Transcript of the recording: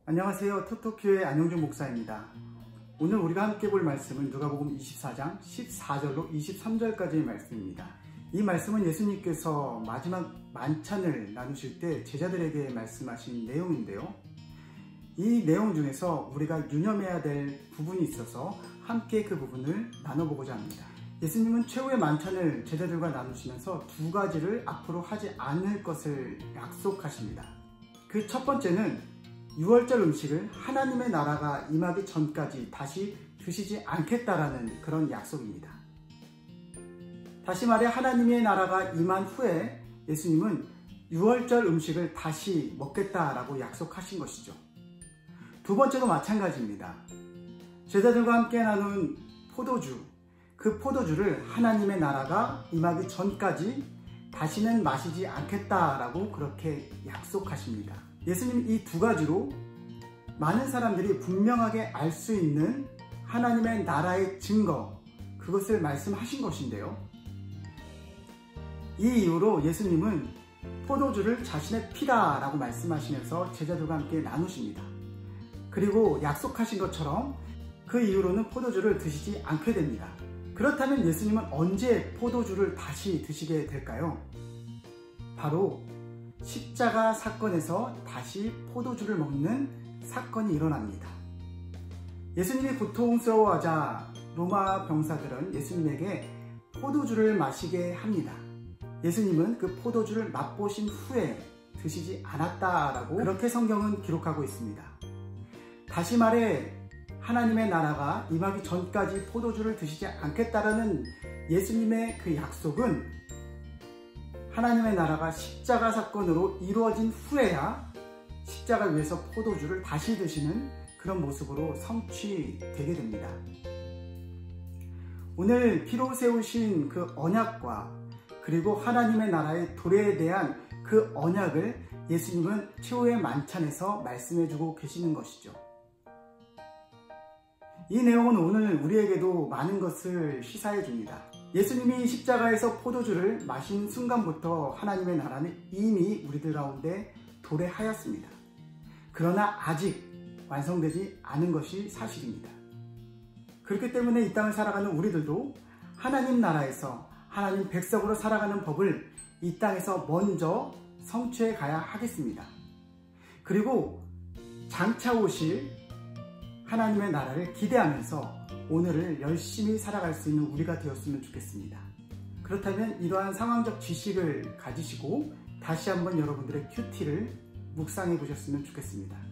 안녕하세요. 토토교회 안영준 목사입니다. 오늘 우리가 함께 볼 말씀은 누가복음 24장 14절로 23절까지의 말씀입니다. 이 말씀은 예수님께서 마지막 만찬을 나누실 때 제자들에게 말씀하신 내용인데요. 이 내용 중에서 우리가 유념해야 될 부분이 있어서 함께 그 부분을 나눠보고자 합니다. 예수님은 최후의 만찬을 제자들과 나누시면서 두 가지를 앞으로 하지 않을 것을 약속하십니다. 그 첫 번째는 유월절 음식을 하나님의 나라가 임하기 전까지 다시 드시지 않겠다라는 그런 약속입니다. 다시 말해 하나님의 나라가 임한 후에 예수님은 유월절 음식을 다시 먹겠다라고 약속하신 것이죠. 두 번째도 마찬가지입니다. 제자들과 함께 나눈 포도주, 그 포도주를 하나님의 나라가 임하기 전까지 다시는 마시지 않겠다라고 그렇게 약속하십니다. 예수님 이 두 가지로 많은 사람들이 분명하게 알 수 있는 하나님의 나라의 증거, 그것을 말씀하신 것인데요. 이 이후로 예수님은 포도주를 자신의 피다라고 말씀하시면서 제자들과 함께 나누십니다. 그리고 약속하신 것처럼 그 이후로는 포도주를 드시지 않게 됩니다. 그렇다면 예수님은 언제 포도주를 다시 드시게 될까요? 바로 십자가 사건에서 다시 포도주를 먹는 사건이 일어납니다. 예수님이 고통스러워하자 로마 병사들은 예수님에게 포도주를 마시게 합니다. 예수님은 그 포도주를 맛보신 후에 드시지 않았다라고 그렇게 성경은 기록하고 있습니다. 다시 말해 하나님의 나라가 임하기 전까지 포도주를 드시지 않겠다라는 예수님의 그 약속은 하나님의 나라가 십자가 사건으로 이루어진 후에야 십자가 위에서 포도주를 다시 드시는 그런 모습으로 성취되게 됩니다. 오늘 피로 세우신 그 언약과 그리고 하나님의 나라의 도래에 대한 그 언약을 예수님은 최후의 만찬에서 말씀해주고 계시는 것이죠. 이 내용은 오늘 우리에게도 많은 것을 시사해 줍니다. 예수님이 십자가에서 포도주를 마신 순간부터 하나님의 나라는 이미 우리들 가운데 도래하였습니다. 그러나 아직 완성되지 않은 것이 사실입니다. 그렇기 때문에 이 땅을 살아가는 우리들도 하나님 나라에서 하나님 백성으로 살아가는 법을 이 땅에서 먼저 성취해 가야 하겠습니다. 그리고 장차 오실 하나님의 나라를 기대하면서 오늘을 열심히 살아갈 수 있는 우리가 되었으면 좋겠습니다. 그렇다면 이러한 상황적 지식을 가지시고 다시 한번 여러분들의 큐티를 묵상해 보셨으면 좋겠습니다.